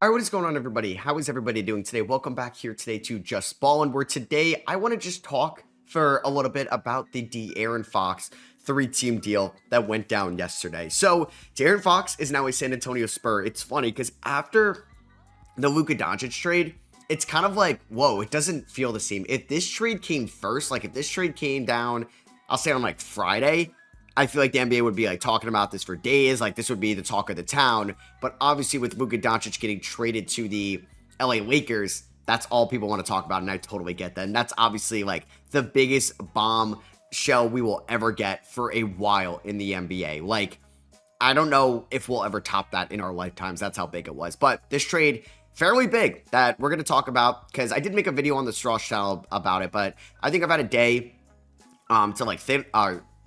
All right, what is going on, everybody? How is everybody doing today? Welcome back here today to Just Ballin', where today I want to just talk for a little bit about the De'Aaron Fox three-team deal that went down yesterday. So, De'Aaron Fox is now a San Antonio Spur. It's funny because after the Luka Doncic trade, it's kind of like, whoa, it doesn't feel the same. If this trade came first, like if this trade came down, I'll say on like Friday, I feel like the NBA would be like talking about this for days. Like this would be the talk of the town. But obviously with Luka Doncic getting traded to the LA Lakers, that's all people want to talk about. And I totally get that. And that's obviously like the biggest bombshell we will ever get for a while in the NBA. Like, I don't know if we'll ever top that in our lifetimes. That's how big it was. But this trade, fairly big, that we're going to talk about because I did make a video on the Straw channel about it. But I think I've had a day to like think,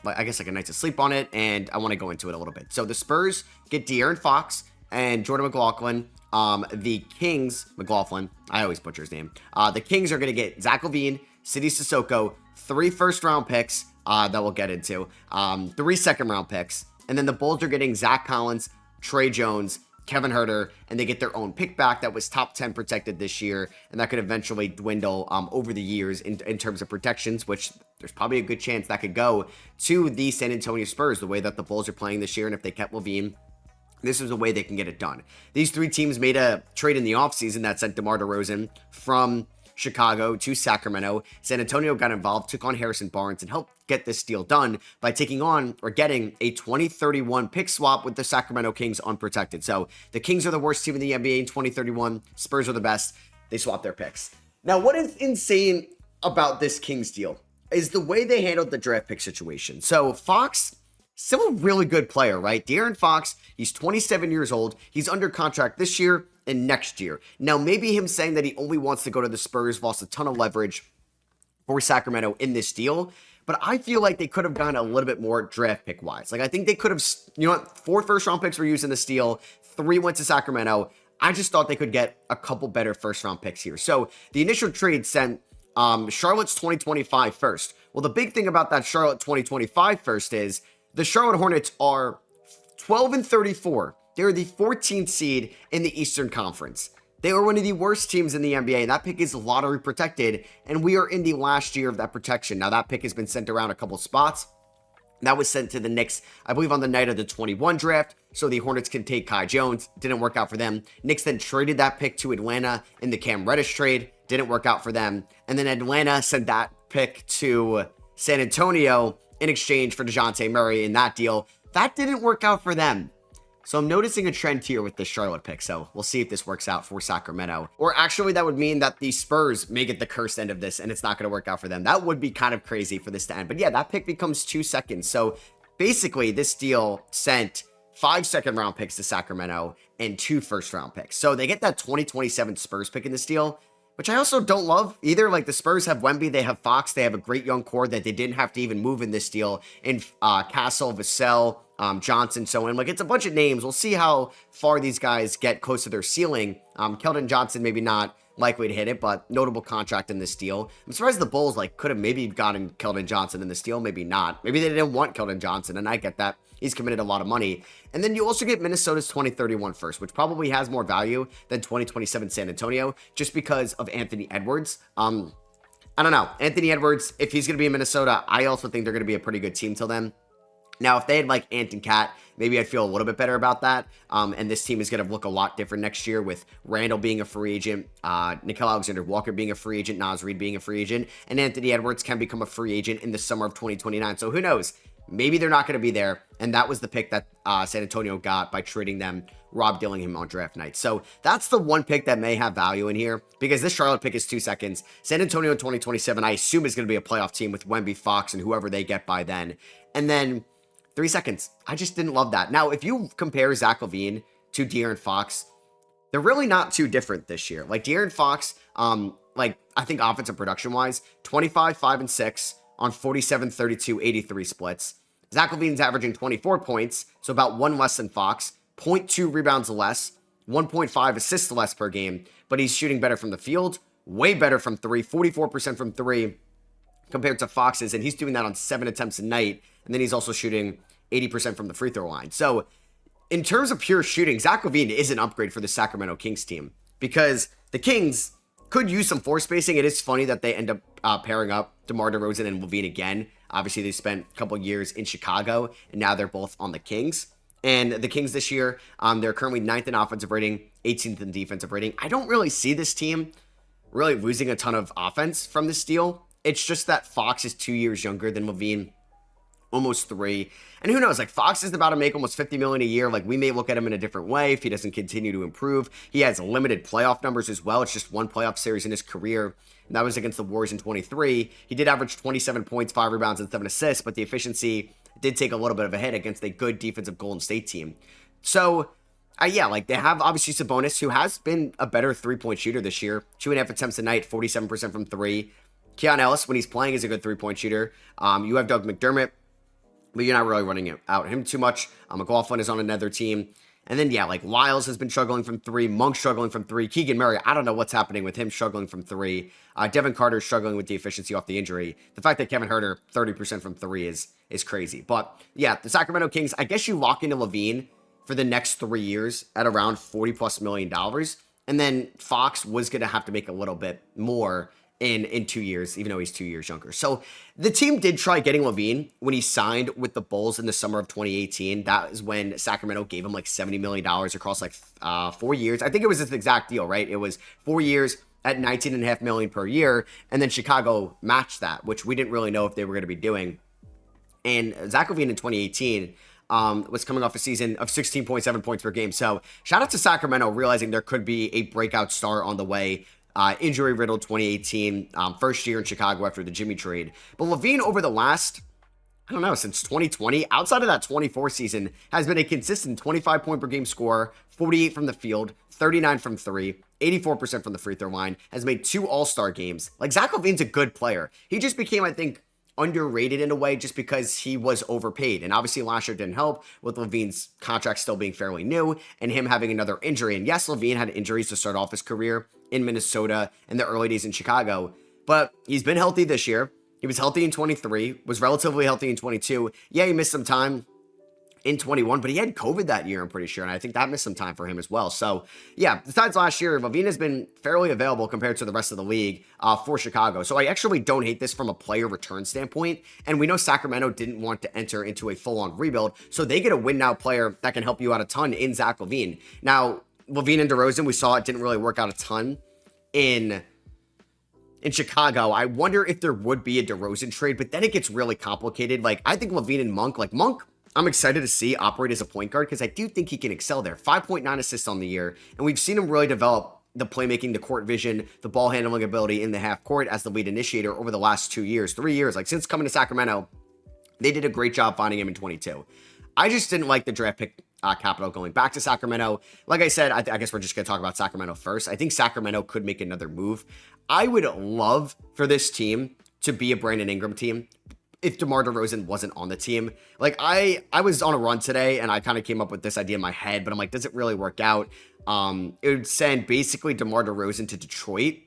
I guess like a night to sleep on it, and I want to go into it a little bit. So the Spurs get De'Aaron Fox and Jordan McLaughlin. The Kings, McLaughlin, I always butcher his name. The Kings are going to get Zach LaVine, Sidi Sissoko, 3 first-round picks that we'll get into, 3 second-round picks, and then the Bulls are getting Zach Collins, Trey Jones, Kevin Huerter, and they get their own pick back that was top 10 protected this year, and that could eventually dwindle over the years in terms of protections, which there's probably a good chance that could go to the San Antonio Spurs, the way that the Bulls are playing this year, and if they kept LaVine, this is a way they can get it done. These 3 teams made a trade in the offseason that sent DeMar DeRozan from Chicago to Sacramento. San Antonio got involved, took on Harrison Barnes, and helped get this deal done by taking on or getting a 2031 pick swap with the Sacramento Kings unprotected. So the Kings are the worst team in the NBA in 2031. Spurs are the best. They swapped their picks. Now, what is insane about this Kings deal is the way they handled the draft pick situation. So Fox, still a really good player, right? De'Aaron Fox, he's 27 years old. He's under contract this year and next year. Now, maybe him saying that he only wants to go to the Spurs lost a ton of leverage for Sacramento in this deal, but I feel like they could have gone a little bit more draft pick wise. Like, I think they could have, 4 first round picks were used in this deal, 3 went to Sacramento. I just thought they could get a couple better first round picks here. So the initial trade sent Charlotte's 2025 first. Well, the big thing about that Charlotte 2025 first is the Charlotte Hornets are 12-34. They're the 14th seed in the Eastern Conference. They are one of the worst teams in the NBA, and that pick is lottery protected, and we are in the last year of that protection. Now, that pick has been sent around a couple spots. That was sent to the Knicks, I believe, on the night of the 21 draft, so the Hornets can take Kai Jones. Didn't work out for them. Knicks then traded that pick to Atlanta in the Cam Reddish trade. Didn't work out for them. And then Atlanta sent that pick to San Antonio in exchange for DeJounte Murray in that deal. That didn't work out for them. So I'm noticing a trend here with the Charlotte pick, so we'll see if this works out for Sacramento. Or actually, that would mean that the Spurs may get the cursed end of this, and it's not going to work out for them. That would be kind of crazy for this to end. But yeah, that pick becomes 2 seconds. So basically, this deal sent 5 second-round picks to Sacramento and 2 first-round picks. So they get that 2027 Spurs pick in this deal, which I also don't love either. Like, the Spurs have Wemby, they have Fox, they have a great young core that they didn't have to even move in this deal. In Castle, Vassell, Johnson, so on. Like, it's a bunch of names. We'll see how far these guys get close to their ceiling. Keldon Johnson, maybe not likely to hit it, but notable contract in this deal. I'm surprised the Bulls, like, could have maybe gotten Keldon Johnson in this deal, maybe not. Maybe they didn't want Keldon Johnson, and I get that. He's committed a lot of money. And then you also get Minnesota's 2031 first, which probably has more value than 2027 San Antonio, just because of Anthony Edwards. I don't know. Anthony Edwards, if he's going to be in Minnesota, I also think they're going to be a pretty good team till then. Now, if they had like Ant and Cat, maybe I'd feel a little bit better about that. And this team is going to look a lot different next year with Randall being a free agent, Nickeil Alexander-Walker being a free agent, Naz Reid being a free agent, and Anthony Edwards can become a free agent in the summer of 2029. So who knows? Maybe they're not going to be there. And that was the pick that San Antonio got by trading them Rob Dillingham on draft night. So that's the one pick that may have value in here because this Charlotte pick is 2 seconds. San Antonio in 2027, I assume, is going to be a playoff team with Wemby, Fox, and whoever they get by then. And then 3 seconds. I just didn't love that. Now, if you compare Zach LaVine to De'Aaron Fox, they're really not too different this year. Like, De'Aaron Fox, I think offensive production-wise, 25, 5, and 6 on 47, 32, 83 splits. Zach LaVine's averaging 24 points, so about 1 less than Fox, 0.2 rebounds less, 1.5 assists less per game, but he's shooting better from the field, way better from 3, 44% from 3 compared to Fox's, and he's doing that on 7 attempts a night. And then he's also shooting 80% from the free throw line. So in terms of pure shooting, Zach LaVine is an upgrade for the Sacramento Kings team because the Kings could use some floor spacing. It is funny that they end up pairing up DeMar DeRozan and LaVine again. Obviously, they spent a couple years in Chicago, and now they're both on the Kings. And the Kings this year, they're currently 9th in offensive rating, 18th in defensive rating. I don't really see this team really losing a ton of offense from this deal. It's just that Fox is 2 years younger than LaVine, almost 3. And who knows, like Fox is about to make almost $50 million a year. Like we may look at him in a different way if he doesn't continue to improve. He has limited playoff numbers as well. It's just one playoff series in his career, and that was against the Warriors in 23. He did average 27 points, 5 rebounds, and 7 assists, but the efficiency did take a little bit of a hit against a good defensive Golden State team. So, yeah, like they have obviously Sabonis, who has been a better 3-point shooter this year. 2.5 attempts a night, 47% from 3. Keon Ellis, when he's playing, is a good 3-point shooter. You have Doug McDermott, but you're not really running out him too much. McLaughlin is on another team. And then, yeah, like Lyles has been struggling from 3. Monk struggling from 3. Keegan Murray, I don't know what's happening with him struggling from 3. Devin Carter struggling with the efficiency off the injury. The fact that Kevin Huerter, 30% from 3 is crazy. But, yeah, the Sacramento Kings, I guess you lock into LaVine for the next 3 years at around $40+ million. And then Fox was going to have to make a little bit more in 2 years, even though he's 2 years younger. So the team did try getting LaVine when he signed with the Bulls in the summer of 2018. That is when Sacramento gave him like $70 million across like 4 years. I think it was this exact deal, right? It was 4 years at $19.5 million per year. And then Chicago matched that, which we didn't really know if they were going to be doing. And Zach LaVine in 2018 was coming off a season of 16.7 points per game. So shout out to Sacramento realizing there could be a breakout star on the way. Injury-riddled 2018, first year in Chicago after the Jimmy trade. But LaVine over the last, I don't know, since 2020, outside of that 24 season, has been a consistent 25-point-per-game scorer, 48 from the field, 39 from 3, 84% from the free throw line, has made 2 All-Star games. Like, Zach LaVine's a good player. He just became, I think, underrated in a way just because he was overpaid. And obviously last year didn't help with LaVine's contract still being fairly new and him having another injury. And yes, LaVine had injuries to start off his career in Minnesota in the early days in Chicago, but he's been healthy this year. He was healthy in 23, was relatively healthy in 22. Yeah, he missed some time in 21, but he had COVID that year, I'm pretty sure, and I think that missed some time for him as well. So, yeah, besides last year, LaVine has been fairly available compared to the rest of the league for Chicago. So I actually don't hate this from a player return standpoint, and we know Sacramento didn't want to enter into a full-on rebuild, so they get a win-now player that can help you out a ton in Zach LaVine. Now, LaVine and DeRozan, we saw it didn't really work out a ton in Chicago. I wonder if there would be a DeRozan trade, but then it gets really complicated. Like, I think LaVine and Monk, I'm excited to see operate as a point guard because I do think he can excel there. 5.9 assists on the year, and we've seen him really develop the playmaking, the court vision, the ball handling ability in the half court as the lead initiator over the last 2 years, 3 years. Like, since coming to Sacramento, they did a great job finding him in 22. I just didn't like the draft pick capital going back to Sacramento. Like I said, I guess we're just going to talk about Sacramento first. I think Sacramento could make another move. I would love for this team to be a Brandon Ingram team if DeMar DeRozan wasn't on the team. Like, I was on a run today, and I kind of came up with this idea in my head, but I'm like, does it really work out? It would send basically DeMar DeRozan to Detroit.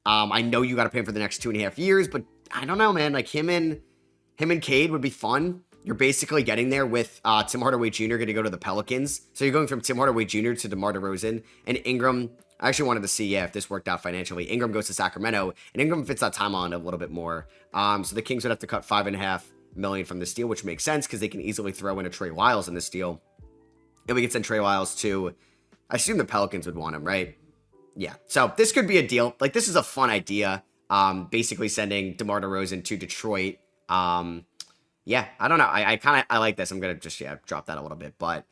I know you got to pay him for the next 2.5 years, but I don't know, man. Like, him and Cade would be fun. You're basically getting there with Tim Hardaway Jr. going to go to the Pelicans. So you're going from Tim Hardaway Jr. to DeMar DeRozan. And Ingram, I actually wanted to see, if this worked out financially. Ingram goes to Sacramento, and Ingram fits that timeline a little bit more. So the Kings would have to cut $5.5 million from this deal, which makes sense because they can easily throw in a Trey Lyles in this deal. And we could send Trey Lyles to, I assume the Pelicans would want him, right? Yeah. So this could be a deal. Like, this is a fun idea. Basically sending DeMar DeRozan to Detroit. Yeah, I don't know. I like this. I'm going to just, drop that a little bit. But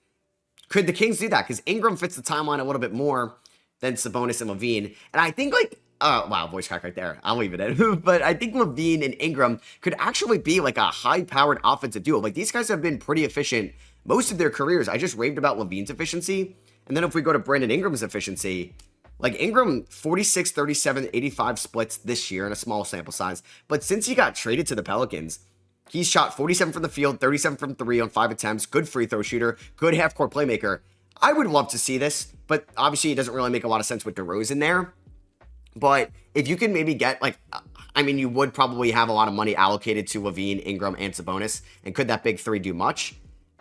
could the Kings do that? Because Ingram fits the timeline a little bit more than Sabonis and LaVine. And I think, like, wow, voice crack right there. I'll leave it in. But I think LaVine and Ingram could actually be, like, a high-powered offensive duo. Like, these guys have been pretty efficient most of their careers. I just raved about LaVine's efficiency. And then if we go to Brandon Ingram's efficiency, like, Ingram, 46, 37, 85 splits this year in a small sample size. But since he got traded to the Pelicans, he's shot 47 from the field, 37 from 3 on 5 attempts, good free throw shooter, good half-court playmaker. I would love to see this, but obviously it doesn't really make a lot of sense with DeRozan there. But if you can maybe get, like, I mean, you would probably have a lot of money allocated to LaVine, Ingram, and Sabonis, and could that big three do much?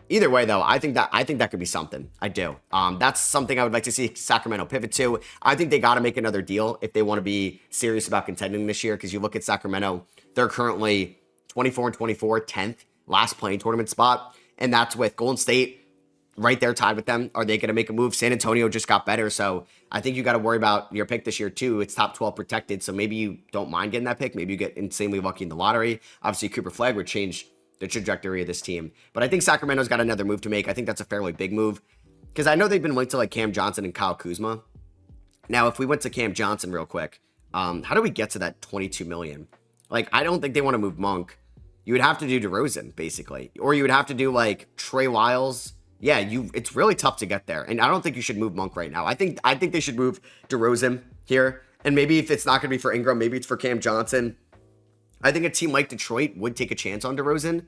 Either way, though, I think that could be something. I do. That's something I would like to see Sacramento pivot to. I think they got to make another deal if they want to be serious about contending this year. Because you look at Sacramento, they're currently 24 and 24, 10th, last playing tournament spot, and that's with Golden State right there tied with them. Are they going to make a move? San Antonio just got better, so I think you got to worry about your pick this year too. It's top 12 protected, so maybe you don't mind getting that pick. Maybe you get insanely lucky in the lottery. Obviously, Cooper Flag would change the trajectory of this team, but I think Sacramento's got another move to make. I think that's a fairly big move because I know they've been linked to like Cam Johnson and Kyle Kuzma. Now, if we went to Cam Johnson real quick, how do we get to that 22 million? Like, I don't think they want to move Monk. You would have to do DeRozan basically, or you would have to do like Trey Lyles. Yeah, it's really tough to get there. And I don't think you should move Monk right now. I think they should move DeRozan here. And maybe if it's not going to be for Ingram, maybe it's for Cam Johnson. I think a team like Detroit would take a chance on DeRozan.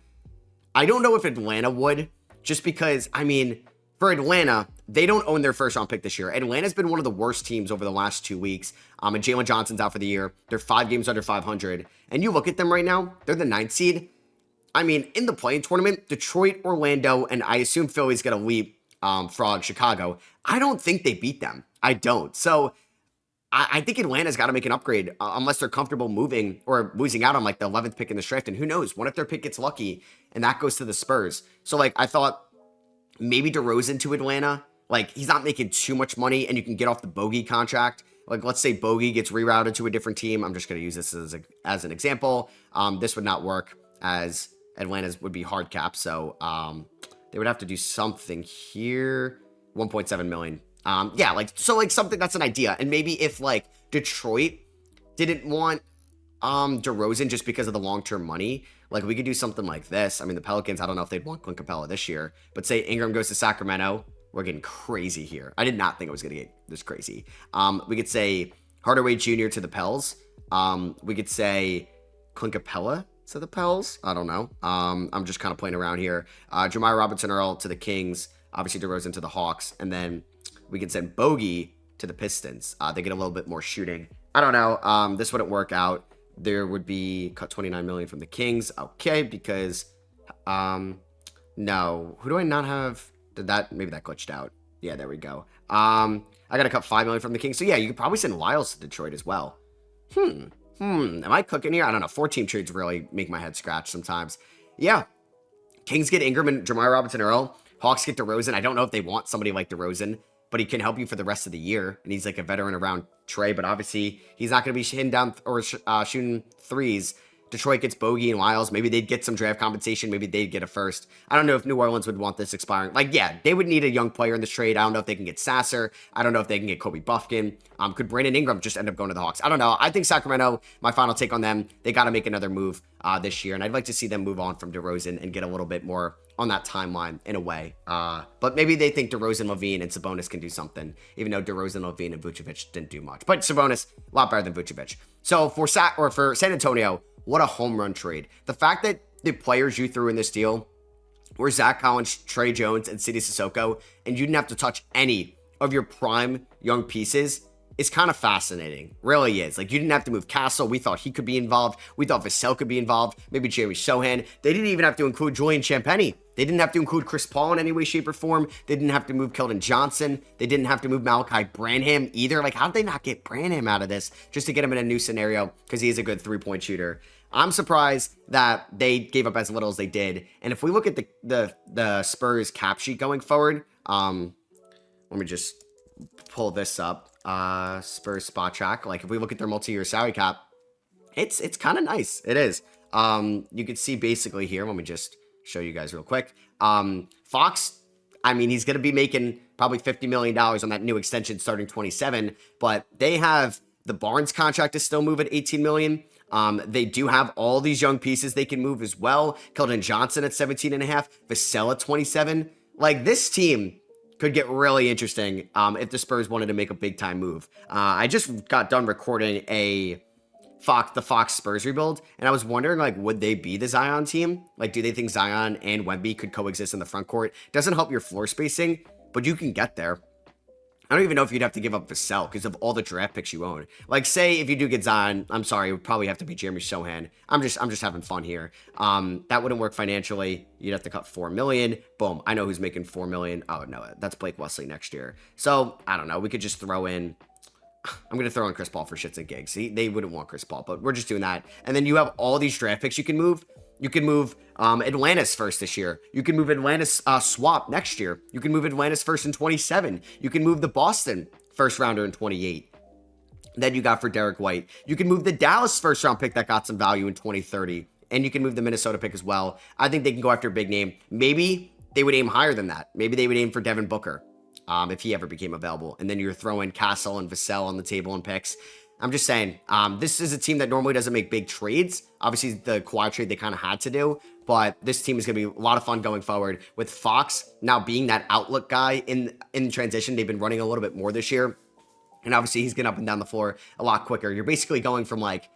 I don't know if Atlanta would, just because, I mean, for Atlanta, they don't own their first round pick this year. Atlanta's been one of the worst teams over the last 2 weeks. And Jalen Johnson's out for the year. They're 5 games under 500. And you look at them right now, they're the 9th seed. I mean, in the play-in tournament, Detroit, Orlando, and I assume Philly's going to leap Frog, Chicago. I don't think they beat them. I don't. So I think Atlanta's got to make an upgrade unless they're comfortable moving or losing out on like the 11th pick in the draft. And who knows? What if their pick gets lucky and that goes to the Spurs? So like I thought maybe DeRozan to Atlanta. Like he's not making too much money and you can get off the Bogey contract. Like let's say Bogey gets rerouted to a different team. I'm just going to use this as an example. This would not work as Atlanta's would be hard cap. So they would have to do something here. 1.7 million. Yeah, like, so like something that's an idea. And maybe if like Detroit didn't want DeRozan just because of the long-term money, like we could do something like this. I mean, the Pelicans, I don't know if they'd want Clint Capella this year, but say Ingram goes to Sacramento. We're getting crazy here. I did not think it was going to get this crazy. We could say Hardaway Jr. to the Pels. We could say Clint Capella to the Pels. I don't know. I'm just kind of playing around here. Jamal Robinson-Earl to the Kings. Obviously DeRozan to the Hawks. And then we could send Bogey to the Pistons. They get a little bit more shooting. I don't know. This wouldn't work out. There would be cut 29 million from the Kings. Okay, because no. Who do I not have? Maybe that glitched out. Yeah, there we go. I got to cut 5 million from the Kings. So yeah, you could probably send Lyles to Detroit as well. Am I cooking here? I don't know. 4-team trades really make my head scratch sometimes. Yeah. Kings get Ingram and Jamal Robinson-Earl. Hawks get DeRozan. I don't know if they want somebody like DeRozan, but he can help you for the rest of the year. And he's like a veteran around Trey, but obviously he's not going to be hitting down or shooting threes. Detroit gets Bogey and Lyles. Maybe they'd get some draft compensation. Maybe they'd get a first. I don't know if New Orleans would want this expiring. Like, yeah, they would need a young player in this trade. I don't know if they can get Sasser. I don't know if they can get Kobe Buffkin. Could Brandon Ingram just end up going to the Hawks? I don't know. I think Sacramento, my final take on them, they got to make another move this year. And I'd like to see them move on from DeRozan and get a little bit more on that timeline in a way. But maybe they think DeRozan, LaVine, and Sabonis can do something, even though DeRozan, LaVine, and Vucevic didn't do much. But Sabonis, a lot better than Vucevic. So for San Antonio, what a home run trade. The fact that the players you threw in this deal were Zach Collins, Trey Jones, and Sidi Sissoko, and you didn't have to touch any of your prime young pieces is kind of fascinating. Really is. Like, you didn't have to move Castle. We thought he could be involved. We thought Vassell could be involved. Maybe Jeremy Sohan. They didn't even have to include Julian Champagny. They didn't have to include Chris Paul in any way, shape, or form. They didn't have to move Keldon Johnson. They didn't have to move Malachi Branham either. Like, how did they not get Branham out of this just to get him in a new scenario? Because he is a good three-point shooter. I'm surprised that they gave up as little as they did. And if we look at the Spurs cap sheet going forward, let me just pull this up. Spurs spot track. Like, if we look at their multi-year salary cap, it's kind of nice. It is. You can see basically here, let me just show you guys real quick. Fox, I mean, he's going to be making probably $50 million on that new extension starting 27, but they have the Barnes contract to still move at $18 million. They do have all these young pieces they can move as well. Keldon Johnson at 17.5, Vassell at 27. Like, this team could get really interesting if the Spurs wanted to make a big-time move. I just got done recording the Fox Spurs rebuild, and I was wondering, like, would they be the Zion team? Like, do they think Zion and Wemby could coexist in the front court? Doesn't help your floor spacing, but you can get there. I don't even know if you'd have to give up Vassell because of all the draft picks you own. Like, say if you do get Zion, I'm sorry, it would probably have to be Jeremy Sohan. I'm just having fun here. That wouldn't work financially. You'd have to cut $4 million. Boom. I know who's making $4 million. Oh no, that's Blake Wesley next year. So I don't know. We could just throw in. I'm going to throw in Chris Paul for shits and gigs. They wouldn't want Chris Paul, but we're just doing that. And then you have all these draft picks you can move. You can move Atlantis first this year. You can move Atlantis swap next year. You can move Atlantis first in 27. You can move the Boston first rounder in 28 that you got for Derek White. You can move the Dallas first round pick that got some value in 2030. And you can move the Minnesota pick as well. I think they can go after a big name. Maybe they would aim higher than that. Maybe they would aim for Devin Booker if he ever became available. And then you're throwing Castle and Vassell on the table in picks. I'm just saying, this is a team that normally doesn't make big trades. Obviously, the Kawhi trade they kind of had to do, but this team is going to be a lot of fun going forward. With Fox now being that outlook guy in transition, they've been running a little bit more this year. And obviously, he's getting up and down the floor a lot quicker. You're basically going from like,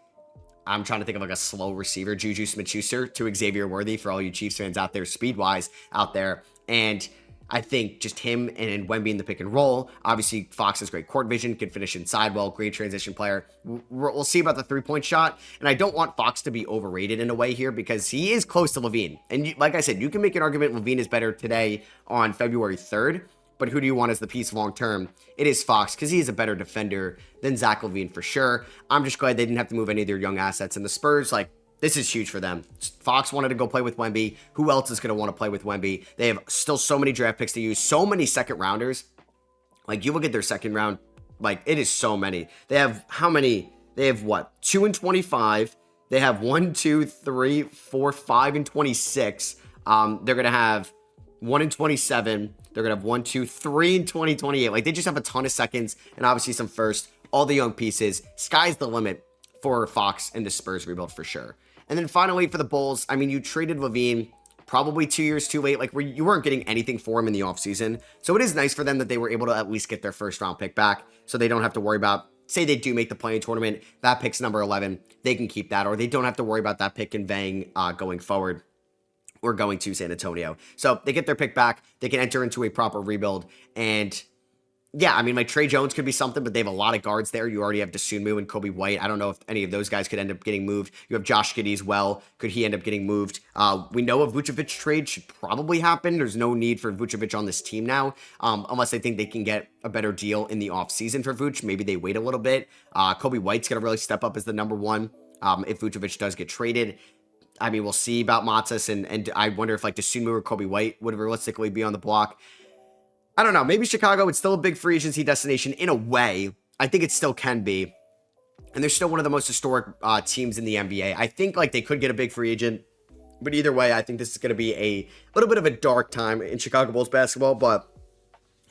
I'm trying to think of like a slow receiver, Juju Smith-Schuster, to Xavier Worthy for all you Chiefs fans out there, speed-wise out there. And I think just him and Wemby in the pick and roll. Obviously, Fox has great court vision, can finish inside well, great transition player. We'll see about the three-point shot. And I don't want Fox to be overrated in a way here because he is close to LaVine. And like I said, you can make an argument LaVine is better today on February 3rd. But who do you want as the piece long-term? It is Fox because he is a better defender than Zach LaVine for sure. I'm just glad they didn't have to move any of their young assets. And the Spurs, like, this is huge for them. Fox wanted to go play with Wemby. Who else is going to want to play with Wemby? They have still so many draft picks to use, so many second rounders. Like, you look at their second round, like, it is so many. They have how many? They have what? 2 and 25. They have 1, 2, 3, 4, 5 and 26. They're going to have 1 and 27. They're going to have 1, 2, 3 and 2028. Like, they just have a ton of seconds and obviously some first. All the young pieces. Sky's the limit for Fox and the Spurs rebuild for sure. And then finally for the Bulls, I mean, you traded LaVine probably 2 years too late. Like, you weren't getting anything for him in the offseason. So it is nice for them that they were able to at least get their first round pick back so they don't have to worry about, say they do make the play-in tournament, that pick's number 11. They can keep that, or they don't have to worry about that pick conveying going forward or going to San Antonio. So they get their pick back. They can enter into a proper rebuild. And yeah, I mean, like Trey Jones could be something, but they have a lot of guards there. You already have Dosunmu and Kobe White. I don't know if any of those guys could end up getting moved. You have Josh Giddey as well. Could he end up getting moved? We know a Vucevic trade should probably happen. There's no need for Vucevic on this team now, unless they think they can get a better deal in the offseason for Vuce. Maybe they wait a little bit. Kobe White's going to really step up as the number one if Vucevic does get traded. I mean, we'll see about Matas, and I wonder if like Dosunmu or Kobe White would realistically be on the block. I don't know. Maybe Chicago, it's still a big free agency destination in a way. I think it still can be. And they're still one of the most historic teams in the NBA. I think like they could get a big free agent. But either way, I think this is going to be a little bit of a dark time in Chicago Bulls basketball. But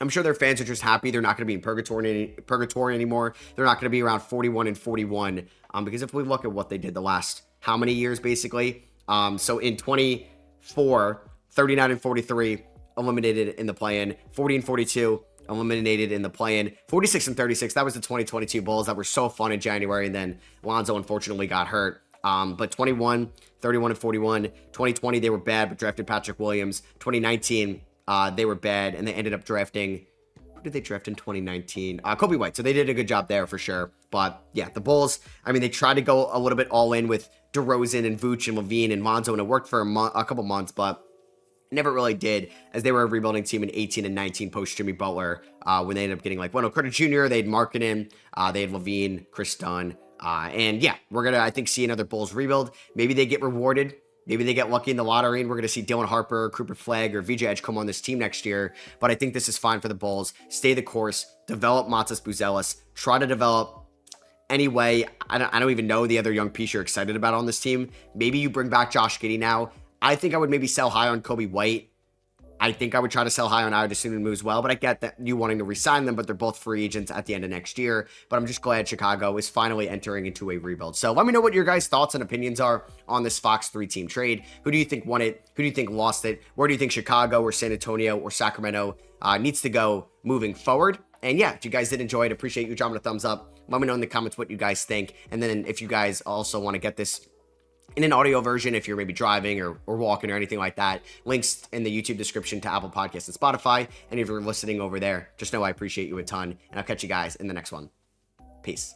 I'm sure their fans are just happy they're not going to be in purgatory anymore. They're not going to be around 41 and 41. Because if we look at what they did the last how many years, basically. So in 24, 39 and 43. Eliminated in the play-in, 40 and 42 eliminated in the play-in, 46 and 36. That was the 2022 Bulls that were so fun in January, and then Lonzo unfortunately got hurt. But 21, 31 and 41, 2020 they were bad, but drafted Patrick Williams. 2019 they were bad, and they ended up drafting. Who did they draft in 2019? Kobe White. So they did a good job there for sure. But yeah, the Bulls. I mean, they tried to go a little bit all in with DeRozan and Vooch and LaVine and Lonzo, and it worked for a couple months, but never really did, as they were a rebuilding team in 18 and 19 post Jimmy Butler. When they ended up getting like Wendell Carter Jr., they had Markkanen, they had LaVine, Chris Dunn, and yeah, we're gonna I think see another Bulls rebuild. Maybe they get rewarded. Maybe they get lucky in the lottery, and we're going to see Dylan Harper, Cooper Flagg, or VJ Edge come on this team next year. But I think this is fine for the Bulls. Stay the course. Develop Matas Buzelis. Try to develop anyway. I don't even know the other young piece you're excited about on this team. Maybe you bring back Josh Giddey now. I think I would maybe sell high on Kobe White. I think I would try to sell high on Dosunmu as well, but I get that you wanting to re-sign them, but they're both free agents at the end of next year. But I'm just glad Chicago is finally entering into a rebuild. So let me know what your guys' thoughts and opinions are on this Fox 3-team trade. Who do you think won it? Who do you think lost it? Where do you think Chicago or San Antonio or Sacramento needs to go moving forward? And yeah, if you guys did enjoy it, appreciate you dropping a thumbs up. Let me know in the comments what you guys think. And then if you guys also want to get this in an audio version if you're maybe driving or walking or anything like that. Links in the YouTube description to Apple Podcasts and Spotify. And if you're listening over there, just know I appreciate you a ton. And I'll catch you guys in the next one. Peace.